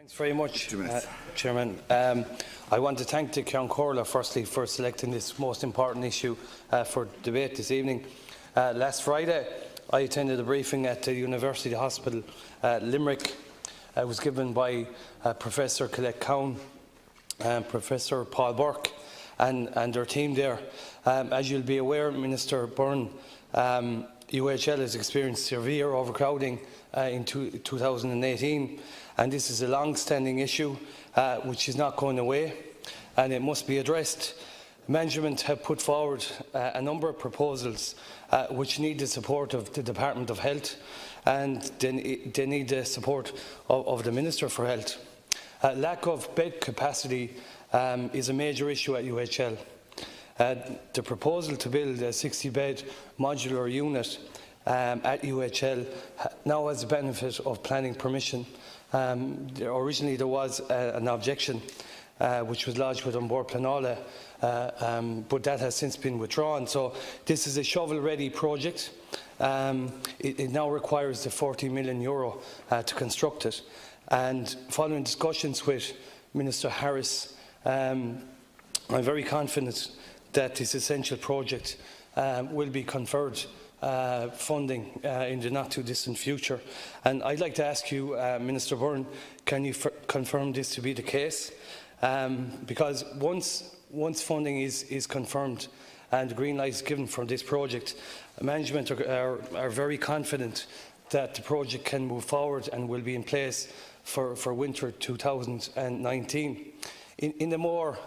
Thanks very much, Chairman. I want to thank the Ceann Comhairle firstly for selecting this most important issue for debate this evening. Last Friday, I attended a briefing at the University Hospital Limerick. It was given by Professor Colette Cowan and Professor Paul Burke and their team there. As you'll be aware, Minister Byrne, UHL has experienced severe overcrowding in 2018, and this is a long-standing issue which is not going away, and it must be addressed. Management have put forward a number of proposals which need the support of the Department of Health, and they need the support of the Minister for Health. Lack of bed capacity is a major issue at UHL. The proposal to build a 60-bed modular unit at UHL now has the benefit of planning permission. Originally there was an objection which was lodged with An Bord Pleanála, but that has since been withdrawn. So this is a shovel-ready project. It now requires the €40 million to construct it. And following discussions with Minister Harris, I'm very confident that this essential project will be conferred funding in the not-too-distant future. And I'd like to ask you, Minister Byrne, can you confirm this to be the case? Because once funding is confirmed and the green light is given for this project, management are very confident that the project can move forward and will be in place for winter 2019. In the more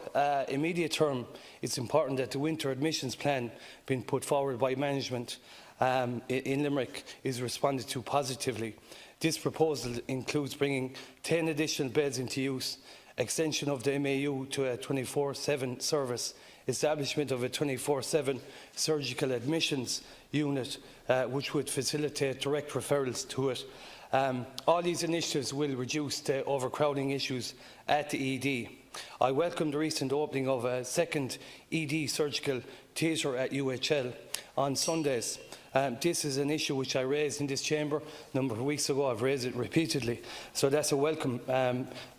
immediate term, it's important that the winter admissions plan being put forward by management in Limerick is responded to positively. This proposal includes bringing 10 additional beds into use, extension of the MAU to a 24/7 service, establishment of a 24/7 surgical admissions unit which would facilitate direct referrals to it. All these initiatives will reduce the overcrowding issues at the ED. I welcome the recent opening of a second ED surgical theatre at UHL on Sundays. This is an issue which I raised in this chamber a number of weeks ago. I've raised it repeatedly, so that's a welcome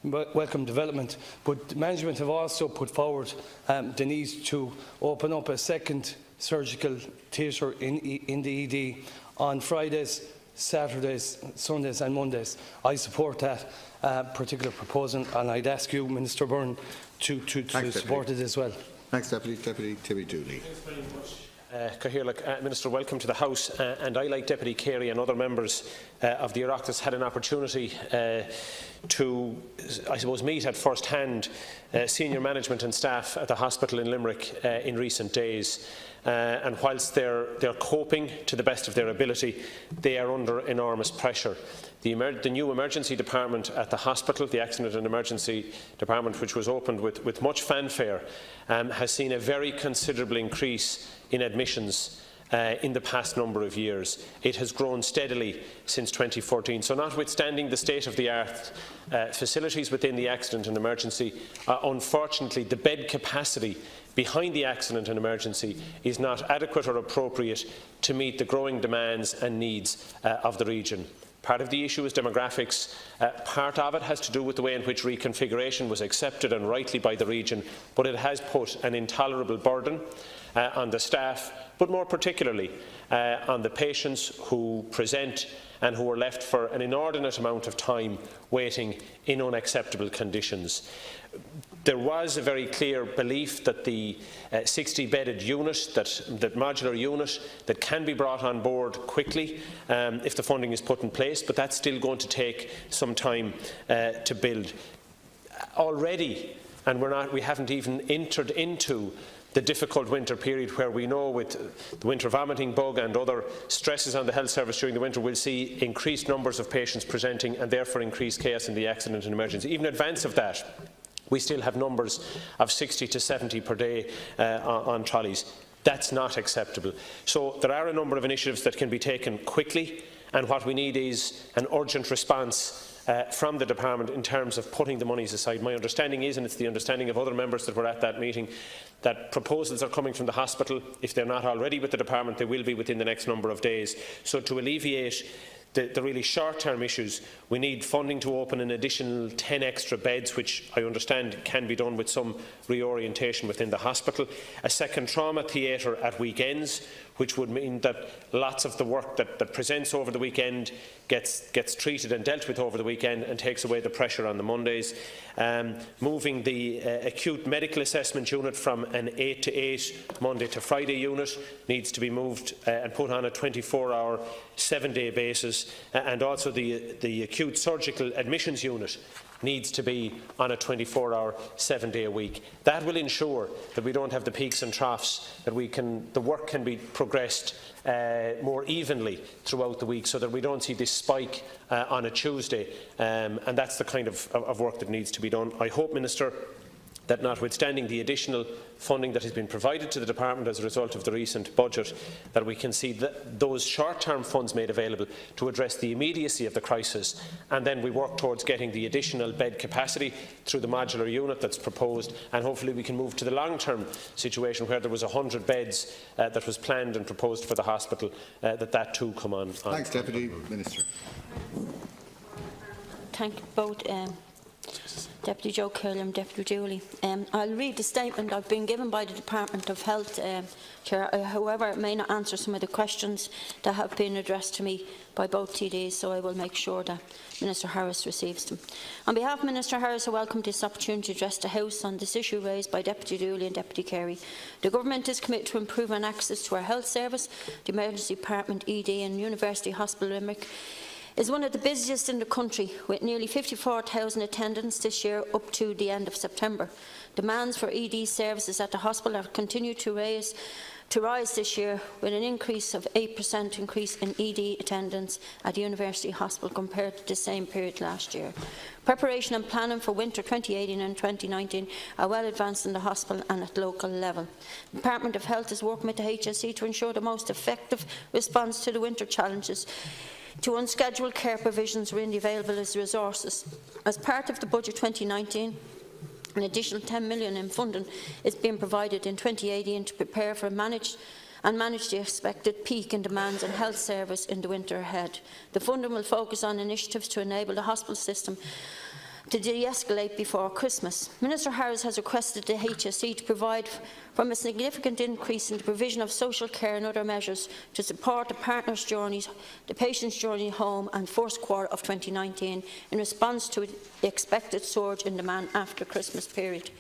development. But management have also put forward the need to open up a second surgical theatre in the ED on Fridays, Saturdays, Sundays and Mondays. I support that particular proposal, and I'd ask you, Minister Byrne, to support it as well. Thanks, Deputy Timmy Dooley. Thanks very much. Minister, welcome to the House, and I, like Deputy Carey and other members of the Oireachtas, had an opportunity to, I suppose, meet at first hand senior management and staff at the hospital in Limerick in recent days. And whilst they're coping to the best of their ability, they are under enormous pressure. The new emergency department at the hospital, the Accident and Emergency Department, which was opened with much fanfare, has seen a very considerable increase in admissions in the past number of years. It has grown steadily since 2014. So notwithstanding the state-of-the-art facilities within the Accident and Emergency, unfortunately the bed capacity behind the Accident and Emergency is not adequate or appropriate to meet the growing demands and needs of the region. Part of the issue is demographics. Part of it has to do with the way in which reconfiguration was accepted, and rightly, by the region, but it has put an intolerable burden on the staff, but more particularly on the patients who present and who are left for an inordinate amount of time waiting in unacceptable conditions. There was a very clear belief that the 60-bedded unit, that modular unit, that can be brought on board quickly if the funding is put in place, but that's still going to take some time to build. Already, and we haven't even entered into the difficult winter period, where we know with the winter vomiting bug and other stresses on the health service during the winter, we'll see increased numbers of patients presenting and therefore increased chaos in the Accident and Emergency. Even in advance of that, we still have numbers of 60 to 70 per day on trolleys. That's not acceptable. So there are a number of initiatives that can be taken quickly, and what we need is an urgent response from the department in terms of putting the monies aside. My understanding is, and it's the understanding of other members that were at that meeting, that proposals are coming from the hospital. If they're not already with the department, they will be within the next number of days. So to alleviate the really short-term issues, we need funding to open an additional 10 extra beds, which I understand can be done with some reorientation within the hospital, a second trauma theatre at weekends, which would mean that lots of the work that presents over the weekend gets treated and dealt with over the weekend and takes away the pressure on the Mondays. Moving the acute medical assessment unit from an 8 to 8 Monday to Friday unit needs to be moved and put on a 24-hour, 7-day basis, and also the acute surgical admissions unit needs to be on a 24-hour, 7-day a week. That will ensure that we don't have the peaks and troughs, that the work can be progressed more evenly throughout the week, so that we don't see this spike on a Tuesday, and that's the kind of work that needs to be done. I hope, Minister, that notwithstanding the additional funding that has been provided to the department as a result of the recent budget, that we can see those short-term funds made available to address the immediacy of the crisis, and then we work towards getting the additional bed capacity through the modular unit that's proposed, and hopefully we can move to the long-term situation where there was 100 beds that was planned and proposed for the hospital, that too come on. Thanks, Deputy Minister. Thank both Deputy Joe Carey and Deputy Dooley. I'll read the statement I've been given by the Department of Health, Chair. However, it may not answer some of the questions that have been addressed to me by both TDs, so I will make sure that Minister Harris receives them. On behalf of Minister Harris, I welcome this opportunity to address the House on this issue raised by Deputy Dooley and Deputy Carey. The Government is committed to improving access to our health service. The Emergency Department, ED and University Hospital Limerick is one of the busiest in the country, with nearly 54,000 attendants this year up to the end of September. Demands for ED services at the hospital have continued to rise this year, with an increase of 8% increase in ED attendance at the University Hospital compared to the same period last year. Preparation and planning for winter 2018 and 2019 are well advanced in the hospital and at local level. The Department of Health is working with the HSE to ensure the most effective response to the winter challenges. To unscheduled care provisions are the available as resources. As part of the budget 2019, an additional $10 million in funding is being provided in 2018 to prepare for manage the expected peak in demands on health service in the winter ahead. The funding will focus on initiatives to enable the hospital system to de-escalate before Christmas. Minister Harris has requested the HSE to provide from a significant increase in the provision of social care and other measures to support the partners' journeys, the patient's journey home and first quarter of 2019 in response to the expected surge in demand after the Christmas period.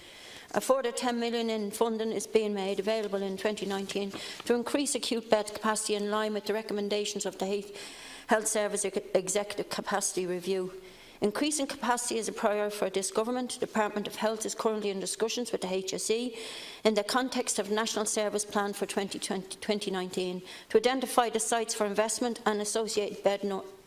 A further $10 million in funding is being made available in 2019 to increase acute bed capacity in line with the recommendations of the Health Service Executive Capacity Review. Increasing capacity is a priority for this Government. The Department of Health is currently in discussions with the HSE in the context of National Service Plan for 2020-2019 to identify the sites for investment and associated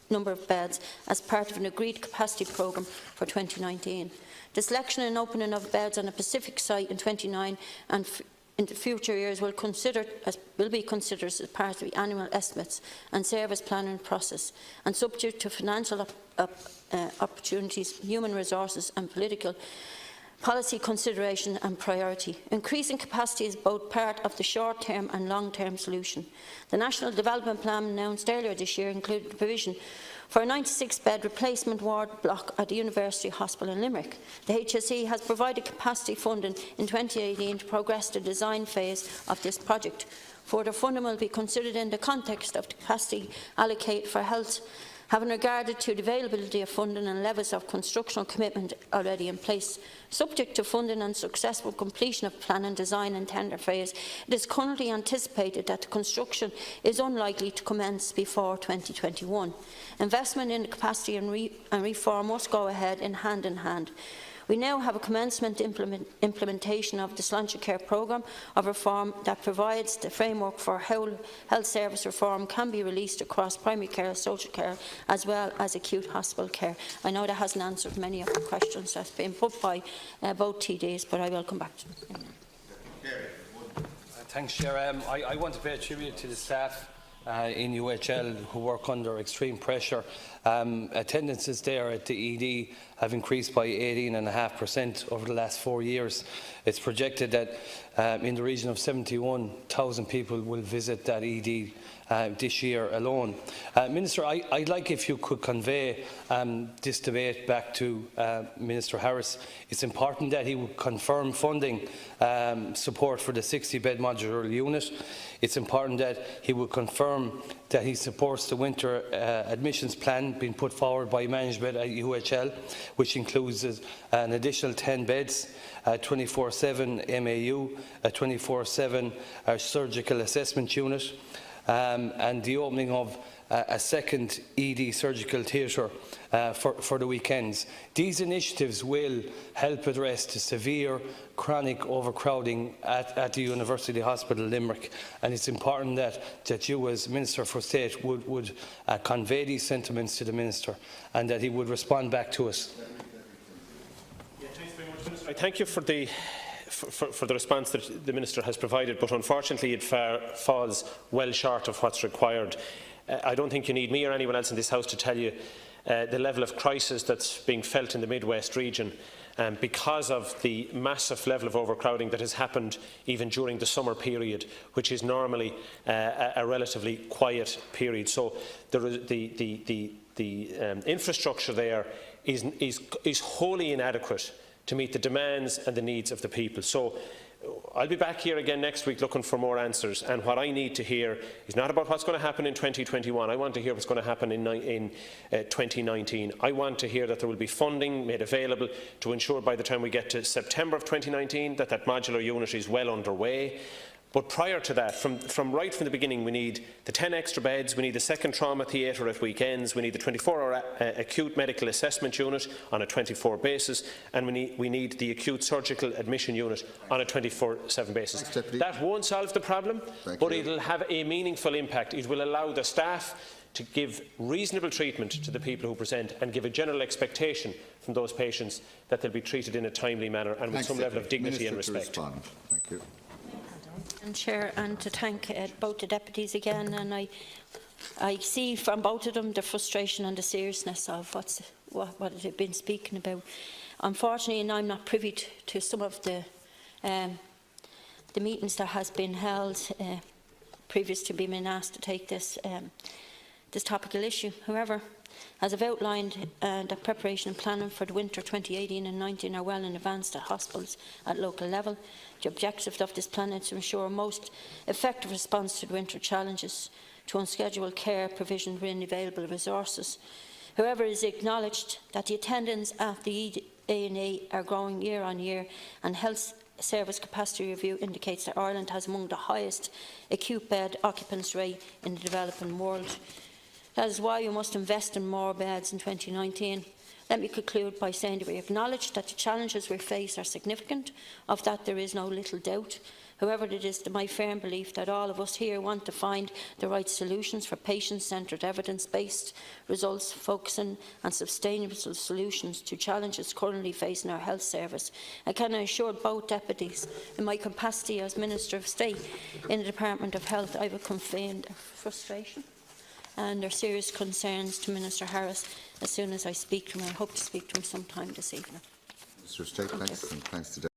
number of beds as part of an agreed capacity programme for 2019. The selection and opening of beds on a Pacific site in 2029 and in the future years will be considered as part of the annual estimates and service planning process, and subject to financial opportunities, human resources and political policy consideration and priority. Increasing capacity is both part of the short-term and long-term solution. The National Development Plan announced earlier this year included the provision for a 96-bed replacement ward block at the University Hospital in Limerick. The HSE has provided capacity funding in 2018 to progress the design phase of this project. Further funding will be considered in the context of the capacity allocated for health, having regarded to the availability of funding and levels of construction commitment already in place. Subject to funding and successful completion of planning, design and tender phase, it is currently anticipated that the construction is unlikely to commence before 2021. Investment in the capacity and reform must go ahead in hand. We now have a commencement implementation of the Sláinte Care programme of reform that provides the framework for how health service reform can be released across primary care, social care, as well as acute hospital care. I know that hasn't answered many of the questions that have been put by both TDs, but I will come back to them. Thanks, Chair. I want to pay a tribute to the staff in UHL who work under extreme pressure. Attendances there at the ED have increased by 18.5% over the last 4 years. It's projected that in the region of 71,000 people will visit that ED this year alone. Minister, I'd like if you could convey this debate back to Minister Harris. It's important that he would confirm funding support for the 60-bed modular unit. It's important that he would confirm that he supports the winter admissions plan being put forward by management at UHL, which includes an additional 10 beds, 24/7 MAU, a 24/7 surgical assessment unit, and the opening of a second ED surgical theatre for the weekends. These initiatives will help address the severe chronic overcrowding at the University Hospital Limerick, and it's important that you as Minister for State would convey these sentiments to the Minister and that he would respond back to us. Yeah, thanks very much, Minister. I thank you for the response that the Minister has provided, but unfortunately it falls well short of what's required. I don't think you need me or anyone else in this House to tell you the level of crisis that's being felt in the Midwest region because of the massive level of overcrowding that has happened even during the summer period, which is normally a relatively quiet period. So the infrastructure there is wholly inadequate to meet the demands and the needs of the people. So I'll be back here again next week looking for more answers, and what I need to hear is not about what's going to happen in 2021. I want to hear what's going to happen in 2019. I want to hear that there will be funding made available to ensure by the time we get to September of 2019 that modular unit is well underway. But prior to that, right from the beginning, we need the 10 extra beds, we need the second trauma theatre at weekends, we need the 24-hour acute medical assessment unit on a 24 basis, and we need the acute surgical admission unit on a 24/7 basis. Thanks, that won't solve the problem, but it will have a meaningful impact. It will allow the staff to give reasonable treatment to the people who present and give a general expectation from those patients that they'll be treated in a timely manner and with some level of dignity and respect. Thank you. And Chair, and to thank both the deputies again, and I see from both of them the frustration and the seriousness of what they've been speaking about. Unfortunately, and I'm not privy to some of the meetings that has been held previous to being asked to take this topical issue. However, as I've outlined, the preparation and planning for the winter 2018 and 19 are well in advance at hospitals at local level. The objective of this plan is to ensure a most effective response to the winter challenges to unscheduled care provision within available resources. However, it is acknowledged that the attendance at the A&E are growing year on year, and health service capacity review indicates that Ireland has among the highest acute bed occupancy rate in the developing world. That is why we must invest in more beds in 2019. Let me conclude by saying that we acknowledge that the challenges we face are significant. Of that there is no little doubt. However, it is my firm belief that all of us here want to find the right solutions for patient-centred, evidence-based results, focusing on sustainable solutions to challenges currently facing our health service. I can assure both deputies, in my capacity as Minister of State in the Department of Health, I will convey their frustration and their serious concerns to Minister Harris as soon as I speak to him. I hope to speak to him sometime this evening. Mr. State, thanks, and thanks to